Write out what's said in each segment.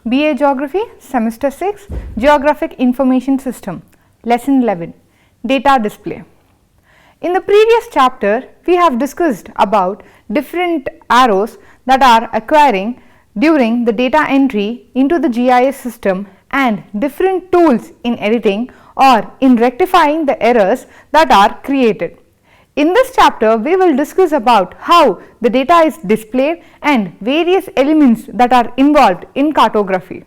B.A Geography, Semester 6, Geographic Information System, Lesson 11, Data Display. In the previous chapter, we have discussed about different arrows that are acquiring during the data entry into the GIS system and different tools in editing or in rectifying the errors that are created. In this chapter, we will discuss about how the data is displayed and various elements that are involved in cartography.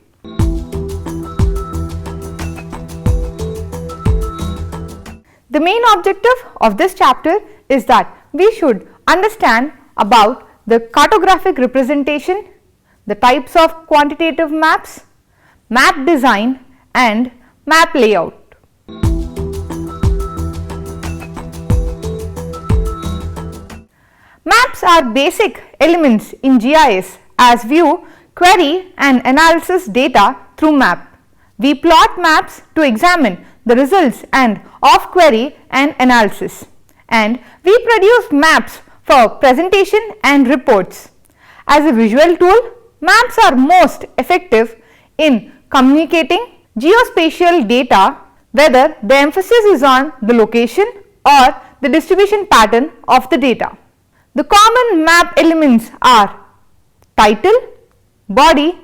The main objective of this chapter is that we should understand about the cartographic representation, the types of quantitative maps, map design and map layout. Maps are basic elements in GIS as view, query and analysis data through map. We plot maps to examine the results and of query and analysis, and we produce maps for presentation and reports. As a visual tool, maps are most effective in communicating geospatial data, whether the emphasis is on the location or the distribution pattern of the data. The common map elements are title, body,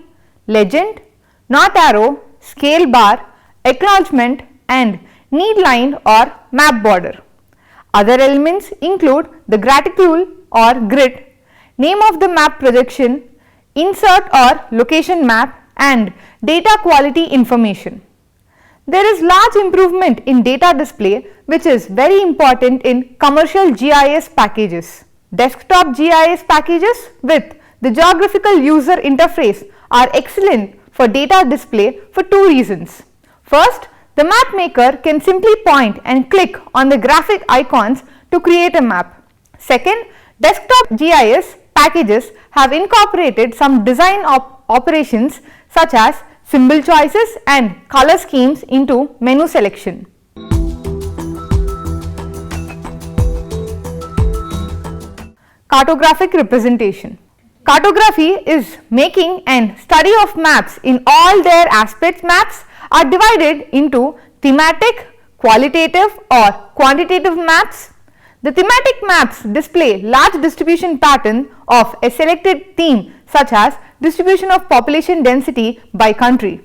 legend, north arrow, scale bar, acknowledgement and need line or map border. Other elements include the graticule or grid, name of the map projection, insert or location map and data quality information. There is large improvement in data display which is very important in commercial GIS packages. Desktop GIS packages with the geographical user interface are excellent for data display for two reasons. First, the map maker can simply point and click on the graphic icons to create a map. Second, desktop GIS packages have incorporated some design operations such as symbol choices and color schemes into menu selection. Cartographic representation. Cartography is making and study of maps in all their aspects. Maps are divided into thematic, qualitative or quantitative maps. The thematic maps display large distribution pattern of a selected theme such as distribution of population density by country.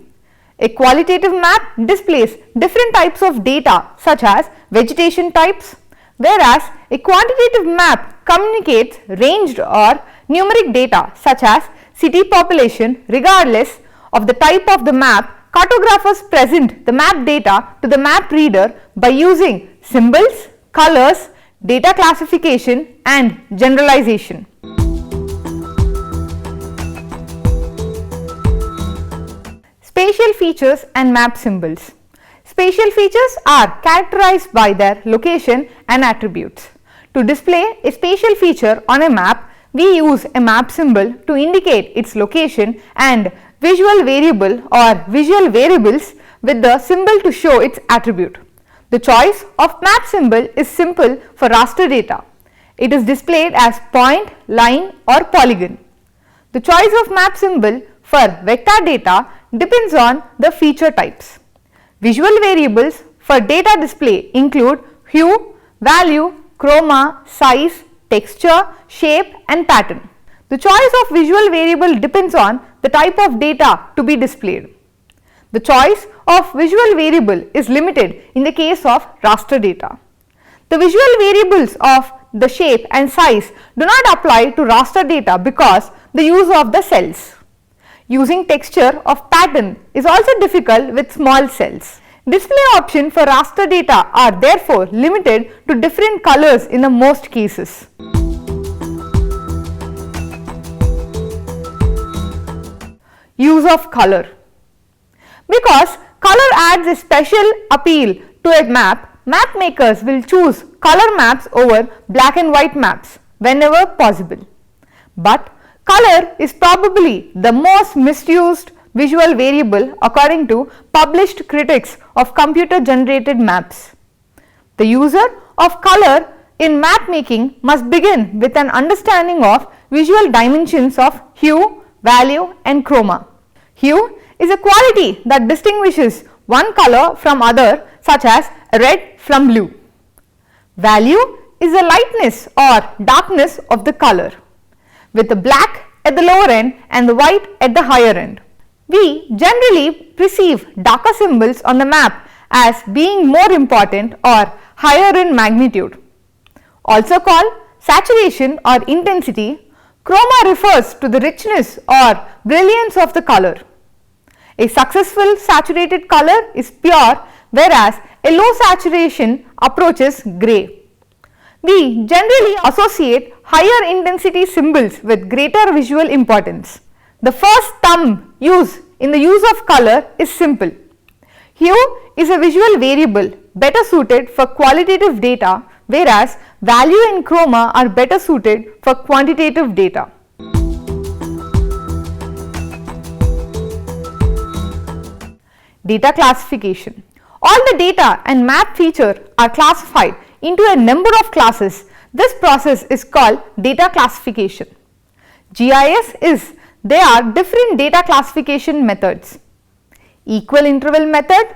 A qualitative map displays different types of data such as vegetation types, whereas a quantitative map communicates ranged or numeric data such as city population. Regardless of the type of the map, cartographers present the map data to the map reader by using symbols, colors, data classification and generalization. Spatial features and map symbols. Spatial features are characterized by their location and attributes. To display a spatial feature on a map, we use a map symbol to indicate its location and visual variable or visual variables with the symbol to show its attribute. The choice of map symbol is simple for raster data. It is displayed as point, line or polygon. The choice of map symbol for vector data depends on the feature types. Visual variables for data display include hue, value, chroma, size, texture, shape and pattern. The choice of visual variable depends on the type of data to be displayed. The choice of visual variable is limited in the case of raster data. The visual variables of the shape and size do not apply to raster data because the use of the cells. Using texture of pattern is also difficult with small cells. Display options for raster data are therefore limited to different colors in the most cases. Use of color. Because color adds a special appeal to a map, map makers will choose color maps over black and white maps whenever possible. But color is probably the most misused visual variable according to published critics of computer generated maps. The user of color in map making must begin with an understanding of visual dimensions of hue, value and chroma. Hue is a quality that distinguishes one color from other, such as red from blue. Value is the lightness or darkness of the color, with the black at the lower end and the white at the higher end. We generally perceive darker symbols on the map as being more important or higher in magnitude. Also called saturation or intensity, chroma refers to the richness or brilliance of the color. A successful saturated color is pure, whereas a low saturation approaches grey. We generally associate higher intensity symbols with greater visual importance. The first thumb used in the use of color is simple. Hue is a visual variable better suited for qualitative data, whereas value and chroma are better suited for quantitative data. Data classification. All the data and map feature are classified into a number of classes. This process is called data classification. There are different data classification methods. Equal interval method,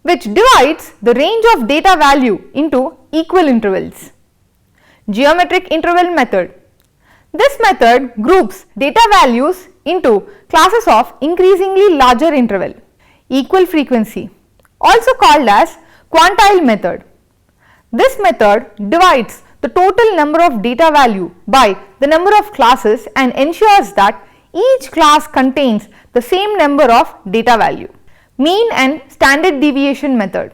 which divides the range of data value into equal intervals. Geometric interval method. This method groups data values into classes of increasingly larger interval. Equal frequency, also called as quantile method. This method divides the total number of data value by the number of classes and ensures that each class contains the same number of data value. Mean and standard deviation method.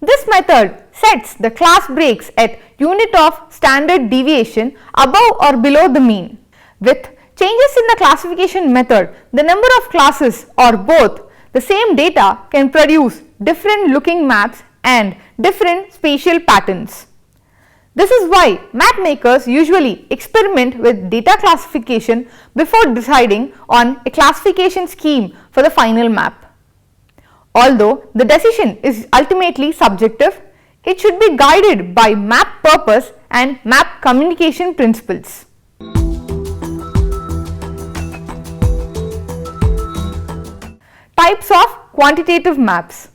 This method sets the class breaks at unit of standard deviation above or below the mean. With changes in the classification method, the number of classes or both the same data can produce different looking maps and different spatial patterns. This is why map makers usually experiment with data classification before deciding on a classification scheme for the final map. Although the decision is ultimately subjective, it should be guided by map purpose and map communication principles. Types of quantitative maps.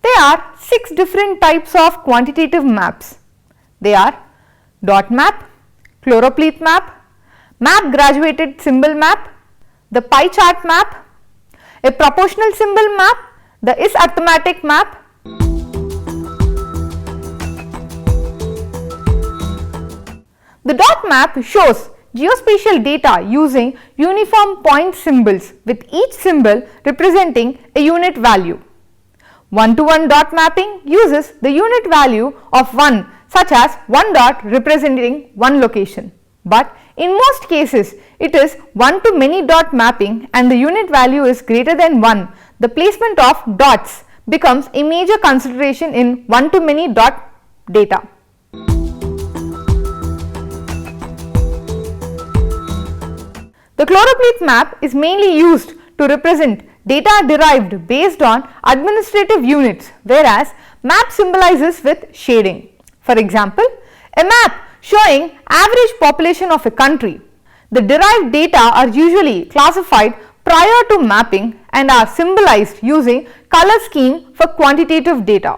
There are 6 different types of quantitative maps. They are dot map, choropleth map, map graduated symbol map, the pie chart map, a proportional symbol map, the is-arithmetic map. The dot map shows geospatial data using uniform point symbols, with each symbol representing a unit value. One-to-one dot mapping uses the unit value of 1, such as 1 dot representing one location. But in most cases, it is one-to-many dot mapping and the unit value is greater than 1. The placement of dots becomes a major consideration in one-to-many dot data. The choropleth map is mainly used to represent data derived based on administrative units, whereas map symbolizes with shading. For example, a map showing average population of a country. The derived data are usually classified prior to mapping and are symbolized using color scheme for quantitative data.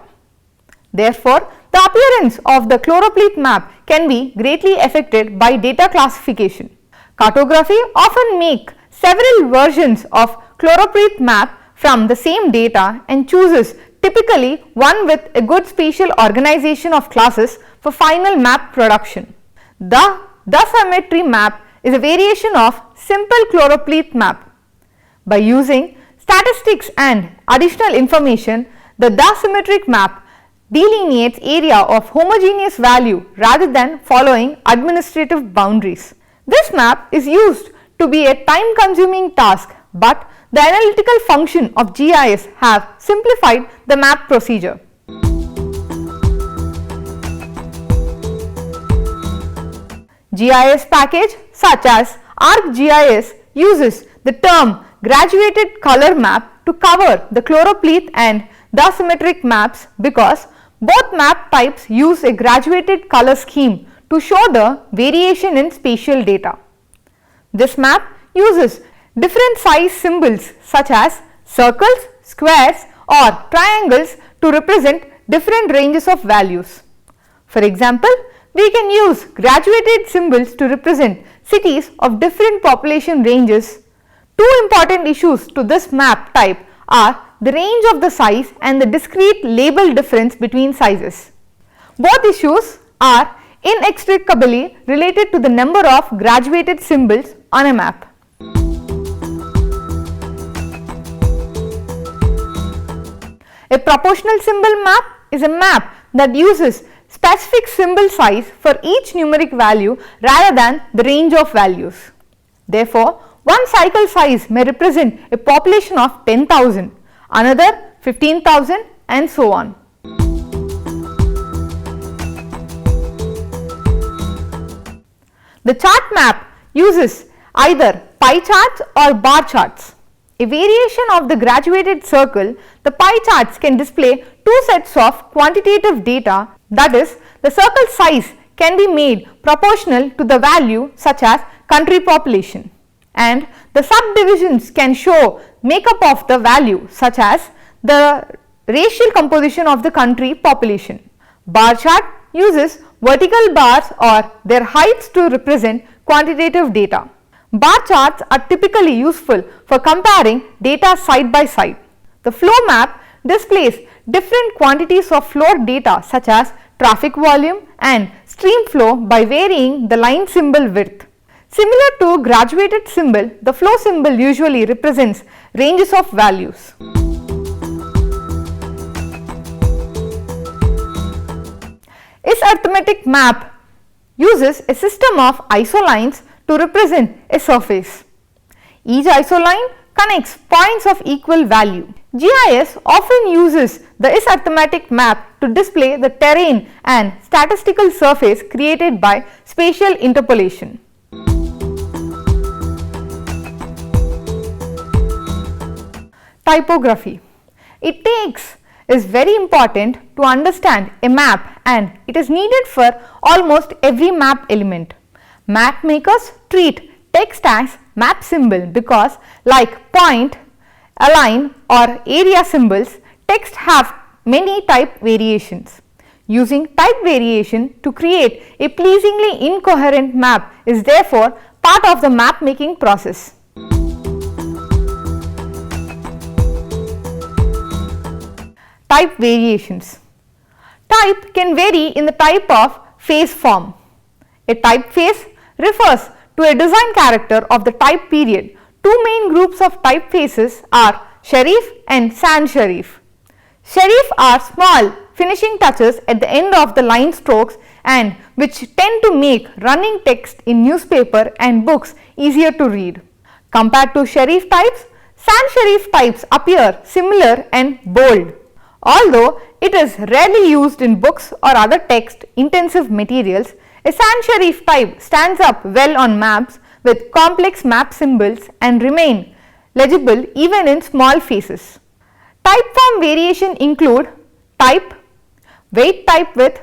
Therefore, the appearance of the choropleth map can be greatly affected by data classification. Cartography often make several versions of choropleth map from the same data and chooses typically one with a good spatial organization of classes for final map production. The symmetry map is a variation of simple choropleth map. By using statistics and additional information, the symmetric map delineates area of homogeneous value rather than following administrative boundaries. This map is used to be a time-consuming task, but the analytical function of GIS have simplified the map procedure. GIS package such as ArcGIS uses the term graduated color map to cover the choropleth and symmetric maps because both map types use a graduated color scheme to show the variation in spatial data. This map uses different size symbols such as circles, squares or triangles to represent different ranges of values. For example, we can use graduated symbols to represent cities of different population ranges. Two important issues to this map type are the range of the size and the discrete label difference between sizes. Both issues are inextricably related to the number of graduated symbols on a map. A proportional symbol map is a map that uses specific symbol size for each numeric value rather than the range of values. Therefore, one cycle size may represent a population of 10,000, another 15,000 and so on. The chart map uses either pie charts or bar charts. A variation of the graduated circle, the pie charts can display two sets of quantitative data, that is, the circle size can be made proportional to the value such as country population, and the subdivisions can show makeup of the value such as the racial composition of the country population. Bar chart uses vertical bars or their heights to represent quantitative data. Bar charts are typically useful for comparing data side by side. The flow map displays different quantities of flow data such as traffic volume and stream flow by varying the line symbol width. Similar to graduated symbol, the flow symbol usually represents ranges of values. This arithmetic map uses a system of isolines to represent a surface. Each isoline connects points of equal value. GIS often uses the arithmetic map to display the terrain and statistical surface created by spatial interpolation. Typography. It is very important to understand a map, and it is needed for almost every map element. Map makers treat text as map symbol because, like point, align or area symbols, text have many type variations. Using type variation to create a pleasingly incoherent map is therefore part of the map making process. Type variations. Type can vary in the type of face form. A typeface refers to a design character of the type period. Two main groups of typefaces are serif and sans serif. Serif are small finishing touches at the end of the line strokes and which tend to make running text in newspaper and books easier to read. Compared to serif types, sans serif types appear similar and bold. Although it is rarely used in books or other text intensive materials, a sans serif type stands up well on maps with complex map symbols and remain legible even in small faces. Type form variation include type, weight type with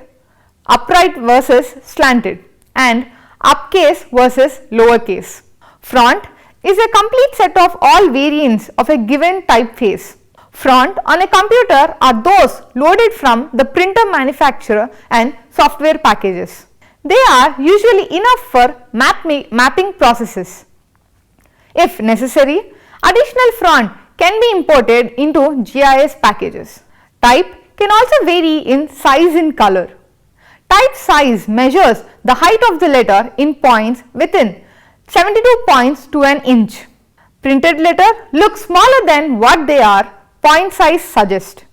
upright versus slanted, and uppercase versus lowercase. Font is a complete set of all variants of a given typeface. Font on a computer are those loaded from the printer manufacturer and software packages. They are usually enough for mapping processes. If necessary, additional font can be imported into GIS packages. Type can also vary in size and color. Type size measures the height of the letter in points within 72 points to an inch. Printed letter look smaller than what they are point size suggests.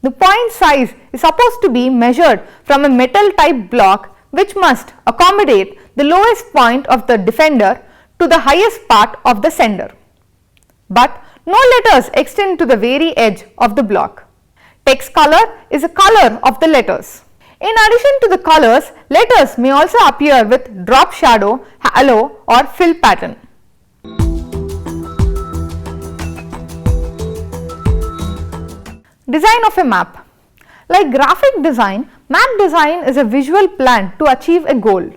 The point size is supposed to be measured from a metal type block which must accommodate the lowest point of the defender to the highest part of the sender. But no letters extend to the very edge of the block. Text color is a color of the letters. In addition to the colors, letters may also appear with drop shadow, halo or fill pattern. Design of a map. Like graphic design, map design is a visual plan to achieve a goal.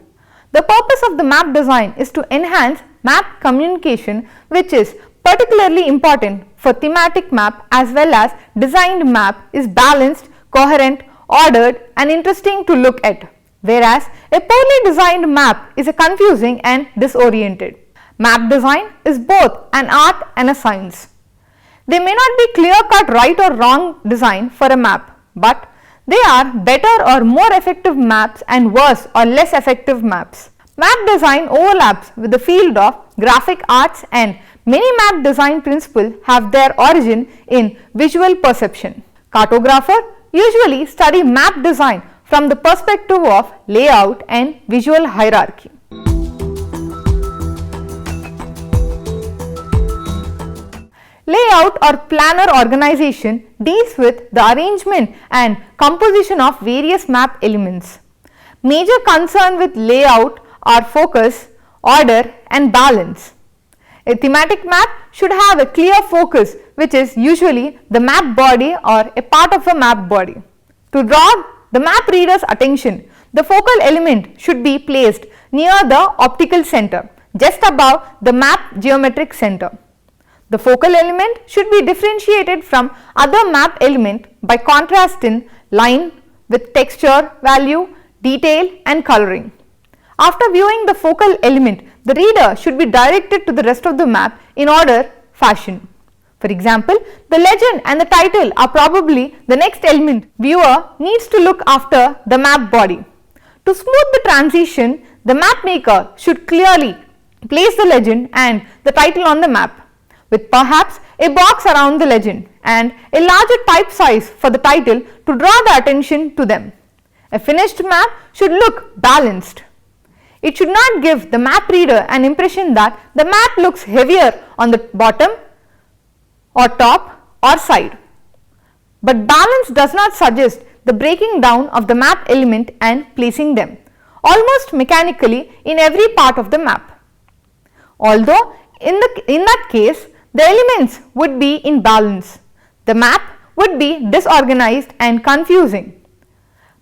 The purpose of the map design is to enhance map communication, which is Particularly important for thematic map as well as designed map is balanced, coherent, ordered and interesting to look at, whereas a poorly designed map is a confusing and disoriented. Map design is both an art and a science. They may not be clear-cut right or wrong design for a map, but they are better or more effective maps and worse or less effective maps. Map design overlaps with the field of graphic arts, and many map design principles have their origin in visual perception. Cartographers usually study map design from the perspective of layout and visual hierarchy. Layout or planner organization deals with the arrangement and composition of various map elements. Major concern with layout are focus, order and balance. A thematic map should have a clear focus, which is usually the map body or a part of a map body. To draw the map reader's attention, the focal element should be placed near the optical center, just above the map geometric center. The focal element should be differentiated from other map element by contrast in line with texture, value, detail and coloring. After viewing the focal element, the reader should be directed to the rest of the map in order fashion. For example, the legend and the title are probably the next element viewer needs to look after the map body. To smooth the transition, the map maker should clearly place the legend and the title on the map, with perhaps a box around the legend and a larger type size for the title to draw the attention to them. A finished map should look balanced. It should not give the map reader an impression that the map looks heavier on the bottom or top or side. But balance does not suggest the breaking down of the map element and placing them almost mechanically in every part of the map. Although in that case, the elements would be in balance. The map would be disorganized and confusing.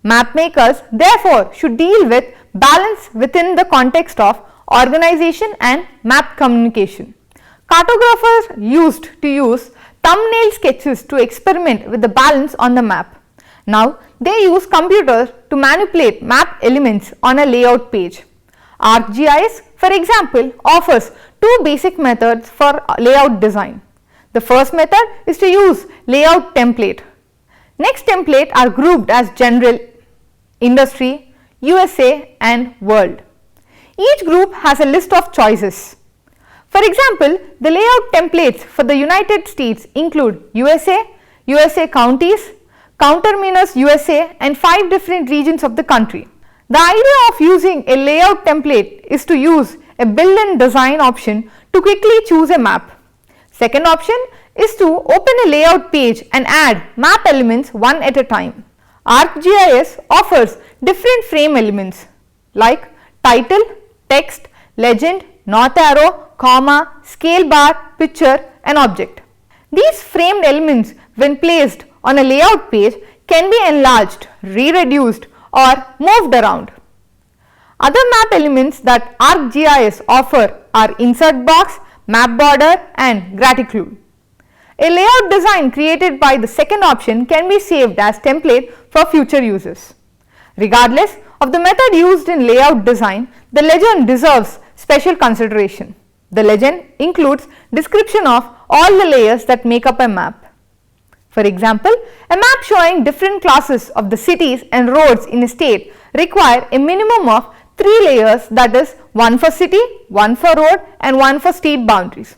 Map makers therefore should deal with balance within the context of organization and map communication. Cartographers used to use thumbnail sketches to experiment with the balance on the map. Now they use computers to manipulate map elements on a layout page. ArcGIS, for example, offers two basic methods for layout design. The first method is to use layout template. Next template are grouped as general, industry, USA and world. Each group has a list of choices. For example, the layout templates for the United States include USA, USA counties, counterminus USA and 5 different regions of the country. The idea of using a layout template is to use a built-in design option to quickly choose a map. Second option is to open a layout page and add map elements one at a time. ArcGIS offers different frame elements like title, text, legend, north arrow, comma, scale bar, picture and object. These framed elements, when placed on a layout page, can be enlarged, re-reduced or moved around. Other map elements that ArcGIS offer are insert box, map border and graticule. A layout design created by the second option can be saved as template for future uses. Regardless of the method used in layout design, the legend deserves special consideration. The legend includes description of all the layers that make up a map. For example, a map showing different classes of the cities and roads in a state require a minimum of 3 layers, that is, one for city, one for road and one for state boundaries.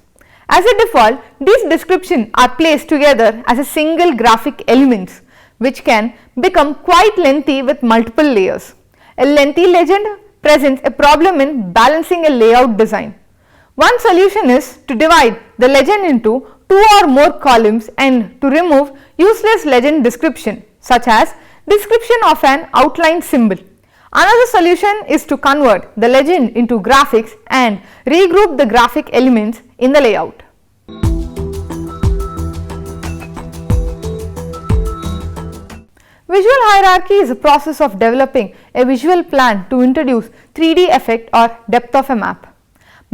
As a default, these descriptions are placed together as a single graphic elements, which can become quite lengthy with multiple layers. A lengthy legend presents a problem in balancing a layout design. One solution is to divide the legend into 2 or more columns and to remove useless legend description, such as description of an outline symbol. Another solution is to convert the legend into graphics and regroup the graphic elements in the layout. Visual hierarchy is a process of developing a visual plan to introduce 3D effect or depth of a map.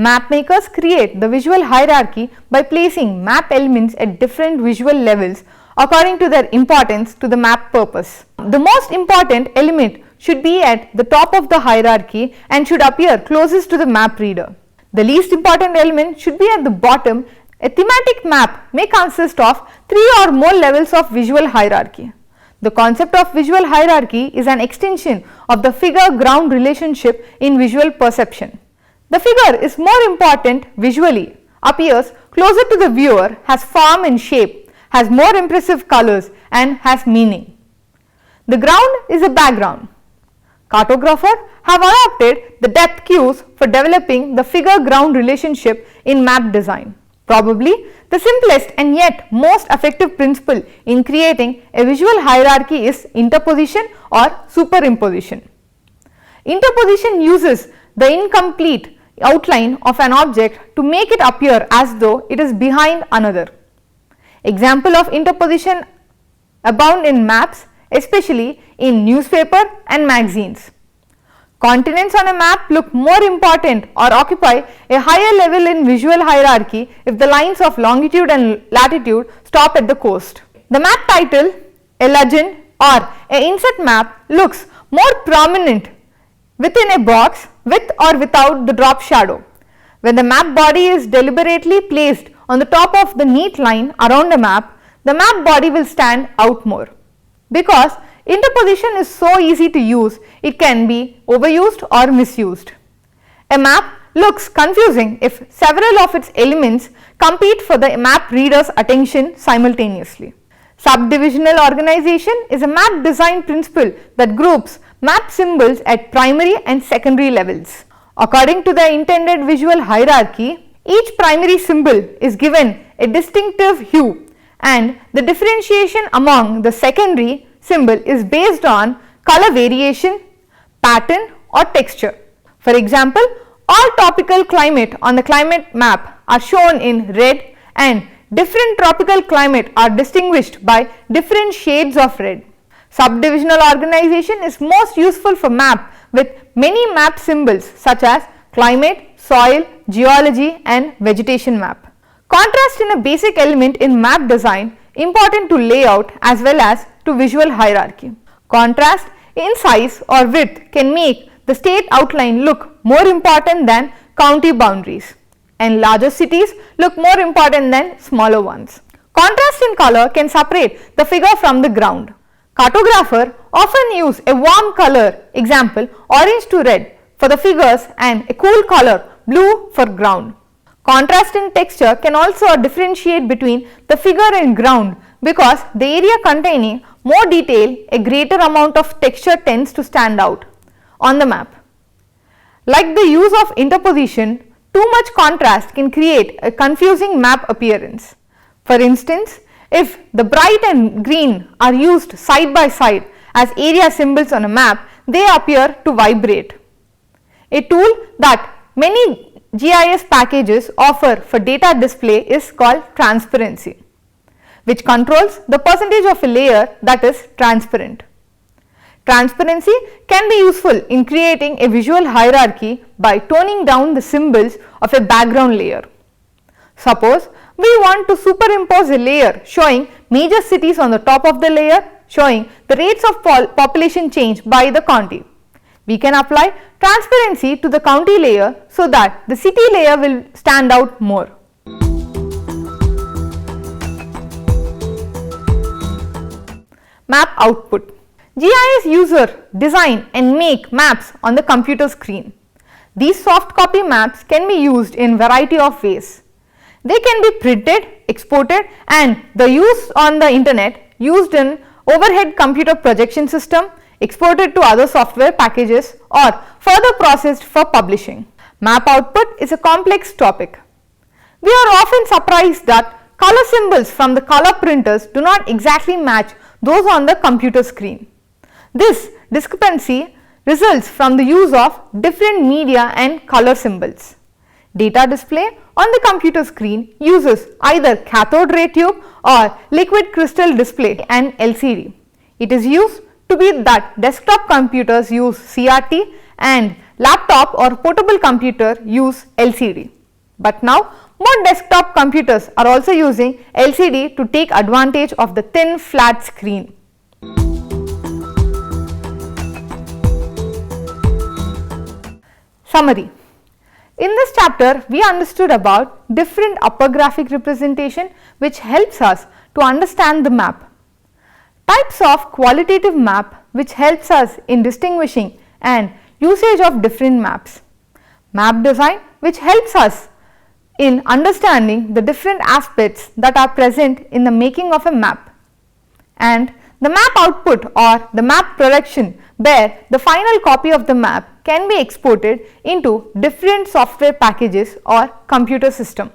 Map makers create the visual hierarchy by placing map elements at different visual levels according to their importance to the map purpose. The most important element should be at the top of the hierarchy and should appear closest to the map reader. The least important element should be at the bottom. A thematic map may consist of 3 or more levels of visual hierarchy. The concept of visual hierarchy is an extension of the figure-ground relationship in visual perception. The figure is more important visually, appears closer to the viewer, has form and shape, has more impressive colors and has meaning. The ground is a background. Cartographers have adopted the depth cues for developing the figure-ground relationship in map design. Probably the simplest and yet most effective principle in creating a visual hierarchy is interposition or superimposition. Interposition uses the incomplete outline of an object to make it appear as though it is behind another. Example of interposition abound in maps, especially in newspaper and magazines. Continents on a map look more important or occupy a higher level in visual hierarchy if the lines of longitude and latitude stop at the coast. The map title, a legend or an inset map looks more prominent within a box with or without the drop shadow. When the map body is deliberately placed on the top of the neat line around a map, the map body will stand out more. Because interposition is so easy to use, it can be overused or misused. A map looks confusing if several of its elements compete for the map reader's attention simultaneously. Subdivisional organization is a map design principle that groups map symbols at primary and secondary levels. According to the intended visual hierarchy, each primary symbol is given a distinctive hue and the differentiation among the secondary symbol is based on color variation, pattern or texture. For example, all topical climate on the climate map are shown in red and different tropical climate are distinguished by different shades of red. Subdivisional organization is most useful for map with many map symbols such as climate, soil, geology and vegetation map. Contrast in a basic element in map design important to layout as well as to visual hierarchy. Contrast in size or width can make the state outline look more important than county boundaries, and larger cities look more important than smaller ones. Contrast in color can separate the figure from the ground. Cartographers often use a warm color, example orange to red, for the figures and a cool color blue for ground. Contrast in texture can also differentiate between the figure and ground because the area containing more detail, a greater amount of texture tends to stand out on the map. Like the use of interposition, too much contrast can create a confusing map appearance. For instance, if the bright and green are used side by side as area symbols on a map, they appear to vibrate. A tool that many GIS packages offer for data display is called transparency, which controls the percentage of a layer that is transparent. Transparency can be useful in creating a visual hierarchy by toning down the symbols of a background layer. Suppose we want to superimpose a layer showing major cities on the top of the layer, showing the rates of population change by the county. We can apply transparency to the county layer so that the city layer will stand out more. Map output. GIS users design and make maps on the computer screen. These soft copy maps can be used in variety of ways. They can be printed, exported and the use on the internet used in overhead computer projection system, exported to other software packages or further processed for publishing. Map output is a complex topic. We are often surprised that color symbols from the color printers do not exactly match those on the computer screen. This discrepancy results from the use of different media and color symbols. Data display on the computer screen uses either cathode ray tube or liquid crystal display and LCD. It is used to be that desktop computers use CRT and laptop or portable computer use LCD. But now more desktop computers are also using LCD to take advantage of the thin flat screen. Summary. In this chapter, we understood about different upper graphic representation which helps us to understand the map. Types of qualitative map which helps us in distinguishing and usage of different maps. Map design which helps us in understanding the different aspects that are present in the making of a map. And the map output or the map production where the final copy of the map can be exported into different software packages or computer system.